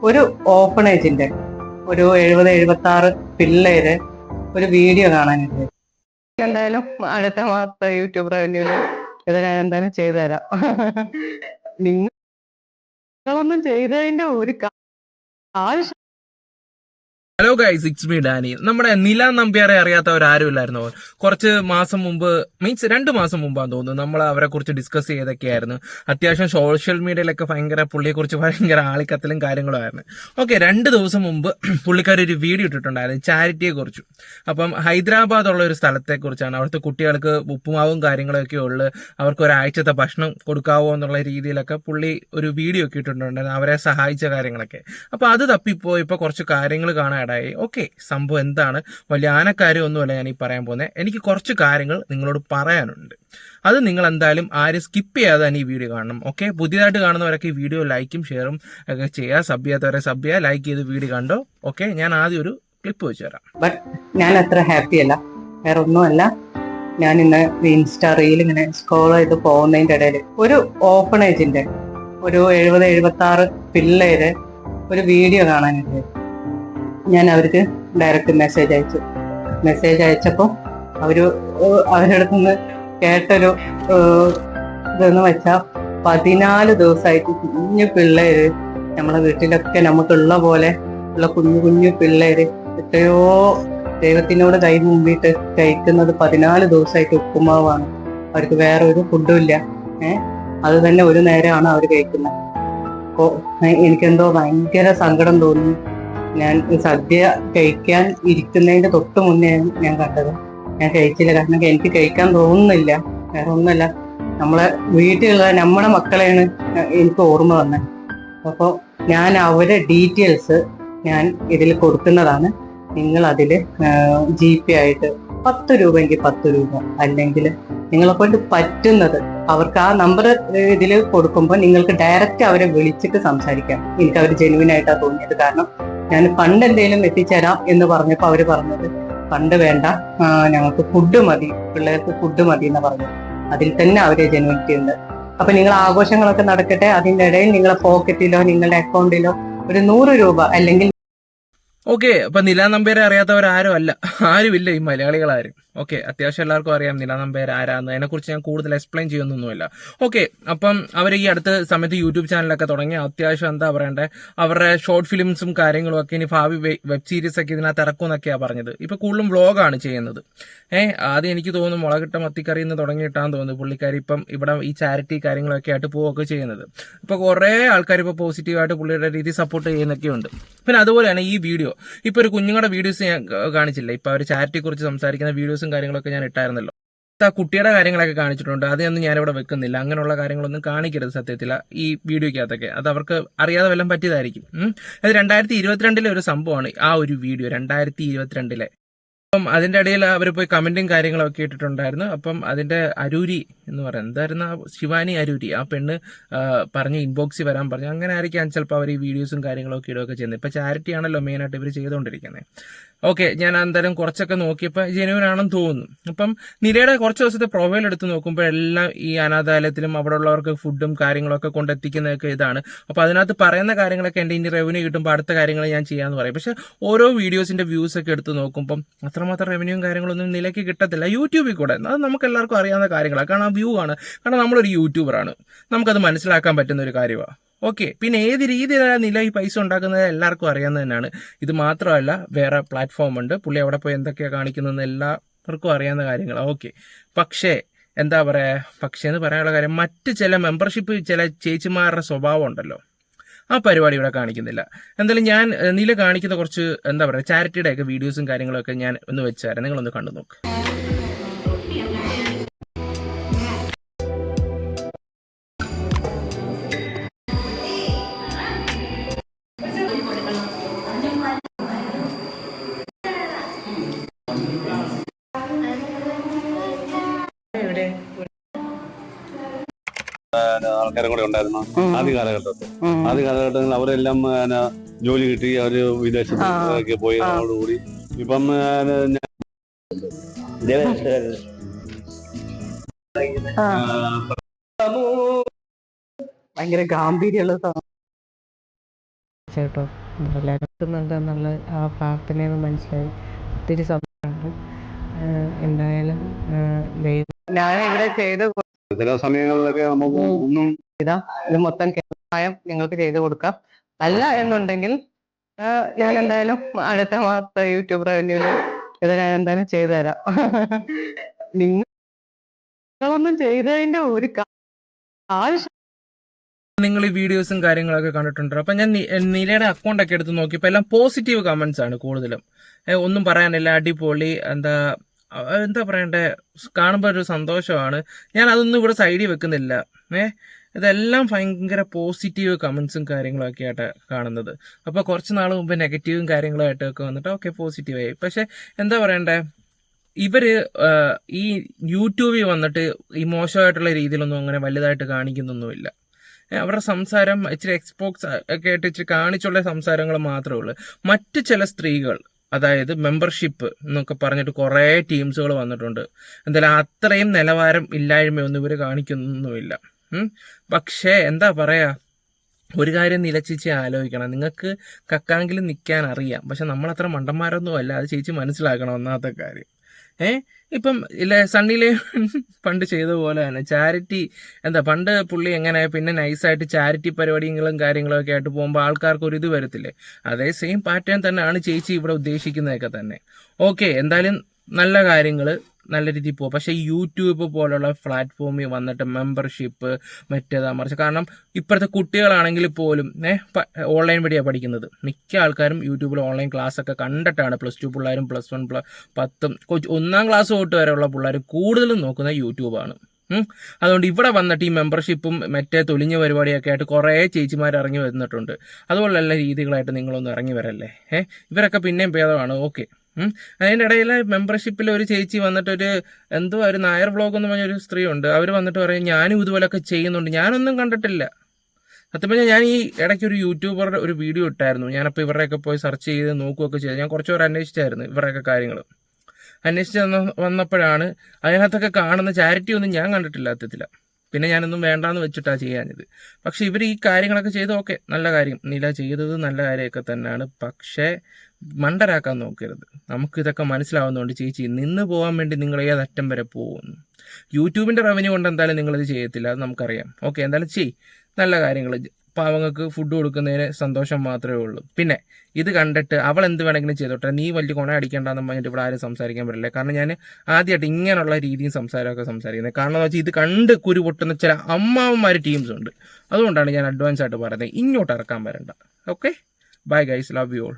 ഒരു ഓപ്പണേജിന്റെ ഒരു 70-76 പിള്ളേര് ഒരു വീഡിയോ കാണാനുണ്ട്. എന്തായാലും അടുത്ത മാസത്തെ യൂട്യൂബ് റവന്യൂല് ഇത് ഞാൻ എന്തായാലും ചെയ്തു തരാം. നിങ്ങളൊന്നും ചെയ്തതിന്റെ ഒരു ആവശ്യം. Hello guys, it's me Dani. നമ്മുടെ നില നമ്പ്യാരെ അറിയാത്തവരാരും ഇല്ലായിരുന്നോ? കുറച്ച് മാസം മുമ്പ്, മീൻസ് 2 മാസം മുമ്പാന്ന് തോന്നുന്നു, നമ്മൾ അവരെ കുറിച്ച് ഡിസ്കസ് ചെയ്തൊക്കെയായിരുന്നു. അത്യാവശ്യം സോഷ്യൽ മീഡിയയിലൊക്കെ പുള്ളിയെ കുറിച്ച് ഭയങ്കര ആളിക്കത്തലും കാര്യങ്ങളുമായിരുന്നു. ഓക്കെ, 2 ദിവസം മുമ്പ് പുള്ളിക്കാർ ഒരു വീഡിയോ ഇട്ടിട്ടുണ്ടായിരുന്നു ചാരിറ്റിയെ കുറിച്ചും. അപ്പം ഹൈദരാബാദ് ഉള്ള ഒരു സ്ഥലത്തെ കുറിച്ചാണ്. അവിടുത്തെ കുട്ടികൾക്ക് ഉപ്പുമാവും കാര്യങ്ങളൊക്കെ ഉള്ളു, അവർക്ക് ഒരാഴ്ചത്തെ ഭക്ഷണം കൊടുക്കാവോ എന്നുള്ള രീതിയിലൊക്കെ പുള്ളി ഒരു വീഡിയോ ഒക്കെ ഇട്ടിട്ടുണ്ടായിരുന്നു, അവരെ സഹായിച്ച കാര്യങ്ങളൊക്കെ. അപ്പൊ അത് തപ്പിപ്പോയപ്പോ കുറച്ച് കാര്യങ്ങൾ കാണാൻ ഇടയായി. ഓക്കെ, സംഭവം എന്താണ്, വലിയ ആനക്കാര്യമൊന്നുമല്ല ഞാൻ ഈ പറയാൻ പോകുന്നത്. എനിക്ക് കുറച്ച് കാര്യങ്ങൾ നിങ്ങളോട് പറയാനുണ്ട്. അത് നിങ്ങൾ എന്തായാലും ആരും സ്കിപ്പ് ചെയ്യാതെ തന്നെ ഈ വീഡിയോ കാണണം. ഓക്കെ, പുതിയതായിട്ട് കാണുന്നവരൊക്കെ ഈ വീഡിയോ ലൈക്കും ഷെയറും ഒക്കെ ചെയ്യുക. സബ് ചെയ്യാത്തവരെ സബ് ചെയ്യുക, ലൈക്ക് ചെയ്ത് വീഡിയോ കണ്ടോ. ഓക്കെ, ഞാൻ ആദ്യം ഒരു ക്ലിപ്പ് വെച്ച് തരാം. ബട്ട് ഞാൻ അത്ര ഹാപ്പി അല്ല, വേറെ ഒന്നുമല്ല. ഞാൻ ഇന്ന് ഇൻസ്റ്റാ റീൽ ഇങ്ങനെ സ്ക്രോൾ ചെയ്ത് പോകുന്നതിന്റെ ഇടയിൽ ഒരു ഓപ്പണേജിന്റെ ഒരു 70-76 പിള്ളേര് ഒരു വീഡിയോ കാണാനുണ്ട്. ഞാൻ അവർക്ക് ഡയറക്റ്റ് മെസ്സേജ് അയച്ചപ്പോൾ അവരുടെ അടുത്ത് നിന്ന് കേട്ടൊരു ഇതെന്ന് വെച്ചാൽ 14 ദിവസമായിട്ട് കുഞ്ഞു പിള്ളേര്, നമ്മളെ വീട്ടിലൊക്കെ നമുക്കുള്ള പോലെ ഉള്ള കുഞ്ഞു കുഞ്ഞു പിള്ളേര് എത്രയോ ദൈവത്തിനോട് കൈ മുമ്പിട്ട് കഴിക്കുന്നത് 14 ദിവസമായിട്ട് ഉപ്പുമാവാണ്. അവർക്ക് വേറെ ഒരു ഫുഡും ഇല്ല. അത് തന്നെ ഒരു നേരമാണ് അവർ കഴിക്കുന്നത്. അപ്പോൾ എനിക്കെന്തോ ഭയങ്കര സങ്കടം തോന്നി. ഞാൻ സദ്യ കഴിക്കാൻ ഇരിക്കുന്നതിന്റെ തൊട്ട് മുന്നേ ഞാൻ കണ്ടത്. ഞാൻ കഴിച്ചില്ല, കാരണം എനിക്ക് കഴിക്കാൻ തോന്നുന്നില്ല. വേറെ ഒന്നുമല്ല, നമ്മളെ വീട്ടിലുള്ള നമ്മുടെ മക്കളെയാണ് എനിക്ക് ഓർമ്മ വന്നത്. അപ്പോൾ ഞാൻ അവരുടെ ഡീറ്റെയിൽസ് ഞാൻ ഇതിൽ കൊടുക്കുന്നതാണ്. നിങ്ങൾ അതിൽ GP ആയിട്ട് 10 രൂപയെങ്കിൽ 10 രൂപ, അല്ലെങ്കിൽ നിങ്ങളെ കൊണ്ട് പറ്റുന്നത് അവർക്ക് ആ നമ്പർ ഇതിൽ കൊടുക്കുമ്പോൾ നിങ്ങൾക്ക് ഡയറക്റ്റ് അവരെ വിളിച്ചിട്ട് സംസാരിക്കാം. എനിക്ക് അവർ ജെനുവിൻ ആയിട്ടാണ് തോന്നിയത്. കാരണം ഞാൻ ഫണ്ട് എന്തെങ്കിലും എത്തിച്ചേരാം എന്ന് പറഞ്ഞപ്പോൾ അവർ പറഞ്ഞത് ഫണ്ട് വേണ്ട, ഞങ്ങൾക്ക് ഫുഡ് മതി, പിള്ളേർക്ക് ഫുഡ് മതി എന്ന് പറഞ്ഞു. അതിൽ തന്നെ അവരെ ജെനുവിനിറ്റി ഉണ്ട്. അപ്പൊ നിങ്ങൾ ആഘോഷങ്ങളൊക്കെ നടക്കട്ടെ, അതിൻ്റെ ഇടയിൽ നിങ്ങളെ പോക്കറ്റിലോ നിങ്ങളുടെ അക്കൗണ്ടിലോ ഒരു 100 രൂപ അല്ലെങ്കിൽ. ഓക്കെ, അപ്പൊ നില നമ്പ്യാരെ അറിയാത്തവരാരും അല്ല, ആരുമില്ല ഈ മലയാളികളാരും. ഓക്കെ, അത്യാവശ്യം എല്ലാവർക്കും അറിയാം നില നമ്പ്യാർ ആരാന്ന്. അതിനെക്കുറിച്ച് ഞാൻ കൂടുതൽ എക്സ്പ്ലെയിൻ ചെയ്യുന്നൊന്നുമില്ല. ഓക്കെ, അപ്പം അവർ ഈ അടുത്ത സമയത്ത് യൂട്യൂബ് ചാനലൊക്കെ തുടങ്ങി അത്യാവശ്യം എന്താ പറയണ്ടേ, അവരുടെ ഷോർട്ട് ഫിലിംസും കാര്യങ്ങളും ഒക്കെ ഇനി ഭാവി വെബ് സീരീസ് ഒക്കെ ഇതിനകത്ത് ഇറക്കും എന്നൊക്കെയാണ് പറഞ്ഞത്. ഇപ്പൊ കൂടുതലും വ്ളോഗാണ് ചെയ്യുന്നത്. ആദ്യം എനിക്ക് തോന്നുന്നു മുളകിട്ട മത്തിക്കറി എന്ന് തുടങ്ങിയിട്ടാന്ന് തോന്നുന്നു പുള്ളിക്കാരി ഇപ്പം ഇവിടെ ഈ ചാരിറ്റി കാര്യങ്ങളൊക്കെ ആയിട്ട് പോവുകയൊക്കെ ചെയ്യുന്നത്. ഇപ്പൊ കുറെ ആൾക്കാർ ഇപ്പോൾ പോസിറ്റീവായിട്ട് പുള്ളിയുടെ രീതി സപ്പോർട്ട് ചെയ്യുന്നൊക്കെ ഉണ്ട്. പിന്നെ അതുപോലെയാണ് ഈ വീഡിയോ, ഇപ്പൊ ഒരു കുഞ്ഞുങ്ങളുടെ വീഡിയോസ് ഞാൻ കാണിച്ചില്ല, ഇപ്പൊ അവർ ചാരിറ്റിയെ കുറിച്ച് സംസാരിക്കുന്ന വീഡിയോസും കാര്യങ്ങളൊക്കെ ഞാൻ ഇട്ടായിരുന്നല്ലോ. ആ കുട്ടിയുടെ കാര്യങ്ങളൊക്കെ കാണിച്ചിട്ടുണ്ട്, അതൊന്നും ഞാനിവിടെ വെക്കുന്നില്ല. അങ്ങനെയുള്ള കാര്യങ്ങളൊന്നും കാണിക്കരുത് സത്യത്തിൽ ഈ വീഡിയോക്കകത്തൊക്കെ. അത് അവർക്ക് അറിയാതെ വല്ലതും പറ്റിയതായിരിക്കും. അത് 2022 ഒരു സംഭവമാണ് ആ ഒരു വീഡിയോ, 2022. അപ്പം അതിന്റെ ഇടയിൽ അവർ പോയി കമന്റും കാര്യങ്ങളൊക്കെ ഇട്ടിട്ടുണ്ടായിരുന്നു. അപ്പം അതിന്റെ അരൂരി എന്ന് പറയുന്നത് എന്തായിരുന്നു, ശിവാനി അരൂരി, ആ പെണ്ണ് പറഞ്ഞു ഇൻബോക്സിൽ വരാൻ പറഞ്ഞു. അങ്ങനെ ആയിരിക്കാം ചിലപ്പോൾ അവർ ഈ വീഡിയോസും കാര്യങ്ങളൊക്കെ ഇടുകയൊക്കെ ചെയ്യുന്നത്. ഇപ്പൊ ചാരിറ്റി ആണല്ലോ മെയിനായിട്ട് ഇവർ ചെയ്തുകൊണ്ടിരിക്കുന്നത്. ഓക്കെ, ഞാൻ എന്തായാലും കുറച്ചൊക്കെ നോക്കിയപ്പോൾ ജെനുവിൻ ആണെന്ന് തോന്നുന്നു. അപ്പം നിലയുടെ കുറച്ച് ദിവസത്തെ പ്രൊഫൈൽ എടുത്ത് നോക്കുമ്പോൾ എല്ലാം ഈ അനാഥാലയത്തിലും അവിടെ ഉള്ളവർക്ക് ഫുഡും കാര്യങ്ങളൊക്കെ കൊണ്ടെത്തിക്കുന്നതൊക്കെ ഇതാണ്. അപ്പോൾ അതിനകത്ത് പറയുന്ന കാര്യങ്ങളൊക്കെ എൻ്റെ ഇനി റവന്യൂ കിട്ടുമ്പോൾ അടുത്ത കാര്യങ്ങൾ ഞാൻ ചെയ്യാമെന്ന് പറയും. പക്ഷെ ഓരോ വീഡിയോസിന്റെ വ്യൂസ് ഒക്കെ എടുത്ത് നോക്കുമ്പം അത്രമാത്രം റവന്യൂവും കാര്യങ്ങളൊന്നും നിലയ്ക്ക് കിട്ടത്തില്ല യൂട്യൂബിൽ കൂടെ. അത് നമുക്ക് എല്ലാവർക്കും അറിയാവുന്ന കാര്യങ്ങളാണ്, കാരണം ആ വ്യൂ ആണ്. കാരണം നമ്മളൊരു യൂട്യൂബറാണ്, നമുക്കത് മനസ്സിലാക്കാൻ പറ്റുന്ന ഒരു കാര്യമാണ്. ഓക്കെ, പിന്നെ ഏത് രീതിയിലാണ് നില ഈ പൈസ ഉണ്ടാക്കുന്നത് എല്ലാവർക്കും അറിയാവുന്നത് തന്നെയാണ്. ഇത് മാത്രമല്ല, വേറെ പ്ലാറ്റ്ഫോം ഉണ്ട്, പുള്ളി അവിടെ പോയി എന്തൊക്കെയാണ് കാണിക്കുന്നതെന്ന് എല്ലാവർക്കും അറിയാവുന്ന കാര്യങ്ങളാണ്. ഓക്കെ, പക്ഷേ എന്താ പറയുക, പക്ഷേ എന്ന് പറയാനുള്ള കാര്യം, മറ്റ് ചില മെമ്പർഷിപ്പ് ചില ചേച്ചിമാരുടെ സ്വഭാവം ഉണ്ടല്ലോ, ആ പരിപാടി ഇവിടെ കാണിക്കുന്നില്ല. എന്തായാലും ഞാൻ നില കാണിക്കുന്ന കുറച്ച് എന്താ പറയുക ചാരിറ്റിയുടെ ഒക്കെ വീഡിയോസും കാര്യങ്ങളൊക്കെ ഞാൻ ഒന്ന് വെച്ചായിരുന്നു, നിങ്ങളൊന്ന് കണ്ടു നോക്ക്. ആൾക്കാരും കൂടെ ഉണ്ടായിരുന്നു ആദ്യ കാലഘട്ടത്തിൽ അവരെല്ലാം ജോലി കിട്ടി, അവര് വിദേശത്തേക്ക് പോയി. അതോടുകൂടി ഇപ്പം ഭയങ്കര ഗാംഭീര്യമുള്ള ചേട്ടോ എല്ലാവരും എത്തുന്നുണ്ടെന്നുള്ള ആ പ്രാർത്ഥനയെന്ന് മനസ്സിലായി. ഒത്തിരി സന്തോഷമുണ്ട്. എന്തായാലും ദൈവം ഞാൻ ഇവിടെ ചെയ്ത് ചില സമയങ്ങളിലൊക്കെ നമുക്ക് ഒന്നും ഇതാ ഇത് മൊത്തം സഹായം നിങ്ങൾക്ക് ചെയ്തു കൊടുക്കാം. അല്ല എന്നുണ്ടെങ്കിൽ ഞാൻ എന്തായാലും അടുത്ത മാസത്തെ യൂട്യൂബ് റവന്യൂല് ഇത് ഞാൻ എന്തായാലും ചെയ്തു തരാം. നിങ്ങളൊന്നും ചെയ്തതിന്റെ ഒരു ആവശ്യം. നിങ്ങൾ ഈ വീഡിയോസും കാര്യങ്ങളൊക്കെ കണ്ടിട്ടുണ്ട്. അപ്പം ഞാൻ നിലയുടെ അക്കൗണ്ടൊക്കെ എടുത്ത് നോക്കിയപ്പോൾ എല്ലാം പോസിറ്റീവ് കമന്റ്സ് ആണ് കൂടുതലും. ഒന്നും പറയാനില്ല, അടിപൊളി, എന്താ പറയണ്ടേ, കാണുമ്പോൾ ഒരു സന്തോഷമാണ്. ഞാൻ അതൊന്നും ഇവിടെ സൈഡിൽ വെക്കുന്നില്ല. ഇതെല്ലാം ഭയങ്കര പോസിറ്റീവ് കമന്റ്സും കാര്യങ്ങളൊക്കെ ആയിട്ട് കാണുന്നത്. അപ്പോൾ കുറച്ച് നാൾ മുമ്പ് നെഗറ്റീവും കാര്യങ്ങളായിട്ടൊക്കെ വന്നിട്ട് ഓക്കെ പോസിറ്റീവായി. പക്ഷെ എന്താ പറയണ്ടേ, ഇവര് ഈ യൂട്യൂബിൽ വന്നിട്ട് ഈ മോശമായിട്ടുള്ള രീതിയിലൊന്നും അങ്ങനെ വലുതായിട്ട് കാണിക്കുന്നൊന്നുമില്ല. അവരുടെ സംസാരം ഇച്ചിരി എക്സ്പോക്സ് ഒക്കെ ആയിട്ട് ഇച്ചിരി കാണിച്ചുള്ള സംസാരങ്ങൾ മാത്രമേ ഉള്ളൂ. മറ്റു ചില സ്ത്രീകൾ, അതായത് മെമ്പർഷിപ്പ് എന്നൊക്കെ പറഞ്ഞിട്ട് കുറേ ടീംസുകൾ വന്നിട്ടുണ്ട്. എന്തായാലും അത്രയും നിലവാരം ഇല്ലായ്മയൊന്നും ഇവർ കാണിക്കുന്നൊന്നുമില്ല. പക്ഷേ എന്താ പറയാ, ഒരു കാര്യം നിലച്ചിച്ച് ആലോചിക്കണം. നിങ്ങൾക്ക് കക്കാങ്കിലും നിൽക്കാൻ അറിയാം, പക്ഷെ നമ്മളത്ര മണ്ടന്മാരൊന്നും അല്ല. അത് ചേച്ചി മനസ്സിലാക്കണം ഒന്നാമത്തെ കാര്യം. ഇപ്പം ഇല്ലേ സണ്ണിലെ പണ്ട് ചെയ്ത പോലെ തന്നെ ചാരിറ്റി, പണ്ട് പുള്ളി എങ്ങനെ പിന്നെ നൈസായിട്ട് ചാരിറ്റി പരിപാടികളും കാര്യങ്ങളും ഒക്കെ ആയിട്ട് പോകുമ്പോൾ ആൾക്കാർക്ക് ഒരു ഇത് വരത്തില്ലേ, അതേ സെയിം പാറ്റേൺ തന്നെയാണ് ചേച്ചി ഇവിടെ ഉദ്ദേശിക്കുന്നതൊക്കെ തന്നെ. ഓക്കെ, എന്തായാലും നല്ല കാര്യങ്ങൾ നല്ല രീതിയിൽ പോകും. പക്ഷേ ഈ യൂട്യൂബ് പോലുള്ള പ്ലാറ്റ്ഫോമിൽ വന്നിട്ട് മെമ്പർഷിപ്പ് മറ്റേതാ മറിച്ച്, കാരണം ഇപ്പോഴത്തെ കുട്ടികളാണെങ്കിൽ പോലും ഓൺലൈൻ വഴിയാണ് പഠിക്കുന്നത്. മിക്ക ആൾക്കാരും യൂട്യൂബിൽ ഓൺലൈൻ ക്ലാസ് ഒക്കെ കണ്ടിട്ടാണ് +2 പിള്ളേരും +1 10 1ാം ക്ലാസ് തൊട്ട് വരെയുള്ള പിള്ളേർ കൂടുതലും നോക്കുന്ന യൂട്യൂബാണ്. അതുകൊണ്ട് ഇവിടെ വന്നിട്ട് ഈ മെമ്പർഷിപ്പും മറ്റേ തൊലിഞ്ഞ പരിപാടിയൊക്കെ ആയിട്ട് കുറേ ചേച്ചിമാർ ഇറങ്ങി വന്നിട്ടുണ്ട്. അതുപോലുള്ള രീതികളായിട്ട് നിങ്ങളൊന്നും ഇറങ്ങി വരല്ലേ. ഇവരൊക്കെ പിന്നെയും ഭേദമാണ്. ഓക്കെ, അതിൻ്റെ ഇടയിൽ മെമ്പർഷിപ്പിൽ ഒരു ചേച്ചി വന്നിട്ടൊരു ഒരു നായർ വ്ളോഗ് എന്ന് പറഞ്ഞൊരു സ്ത്രീ ഉണ്ട്. അവർ വന്നിട്ട് പറയും ഞാനും ഇതുപോലൊക്കെ ചെയ്യുന്നുണ്ട്. ഞാനൊന്നും കണ്ടിട്ടില്ല. സത്യം പറഞ്ഞാൽ ഞാൻ ഈ ഇടയ്ക്ക് ഒരു യൂട്യൂബറുടെ ഒരു വീഡിയോ ഇട്ടായിരുന്നു. ഞാനപ്പോൾ ഇവരുടെയൊക്കെ പോയി സെർച്ച് ചെയ്ത് നോക്കുകയൊക്കെ ചെയ്തു. ഞാൻ കുറച്ച് പേര് അന്വേഷിച്ചായിരുന്നു ഇവരുടെയൊക്കെ കാര്യങ്ങൾ. അന്വേഷിച്ച് വന്നപ്പോഴാണ് അതിനകത്തൊക്കെ കാണുന്ന ചാരിറ്റി ഒന്നും ഞാൻ കണ്ടിട്ടില്ല സത്യത്തില്ല. പിന്നെ ഞാനൊന്നും വേണ്ടാന്ന് വെച്ചിട്ടാണ് ചെയ്യാഞ്ഞത്. പക്ഷെ ഇവർ ഈ കാര്യങ്ങളൊക്കെ ചെയ്ത് ഓക്കെ, നല്ല കാര്യം, നില ചെയ്തത് നല്ല കാര്യമൊക്കെ തന്നെയാണ്. പക്ഷേ മണ്ടരാക്കാൻ നോക്കരുത്. നമുക്കിതൊക്കെ മനസ്സിലാവുന്നതുകൊണ്ട് ചേച്ചി നിന്ന് പോകാൻ വേണ്ടി നിങ്ങൾ ഏതറ്റം വരെ പോകുന്നു. യൂട്യൂബിൻ്റെ റവന്യൂ കൊണ്ട് എന്തായാലും നിങ്ങളിത് ചെയ്യത്തില്ല, അത് നമുക്കറിയാം. ഓക്കെ, എന്തായാലും നല്ല കാര്യങ്ങൾ, പാവങ്ങൾക്ക് ഫുഡ് കൊടുക്കുന്നതിന് സന്തോഷം മാത്രമേ ഉള്ളൂ. പിന്നെ ഇത് കണ്ടിട്ട് അവൾ എന്ത് വേണമെങ്കിലും ചെയ്തോട്ടെ, നീ വലിയ കൊണ അടിക്കേണ്ടെന്ന് പറഞ്ഞിട്ട് ഇവിടെ ആരും സംസാരിക്കാൻ പറ്റില്ല. കാരണം ഞാൻ ആദ്യമായിട്ട് ഇങ്ങനെയുള്ള രീതിയും സംസാരമൊക്കെ സംസാരിക്കുന്നത്. കാരണം എന്ന് വെച്ചാൽ ഇത് കണ്ട് കുരു പൊട്ടുന്ന ചില അമ്മാവന്മാർ ടീംസ് ഉണ്ട്. അതുകൊണ്ടാണ് ഞാൻ അഡ്വാൻസ് ആയിട്ട് പറയുന്നത്, ഇങ്ങോട്ട് ഇറക്കാൻ വരണ്ട. Okay, bye guys, love you all.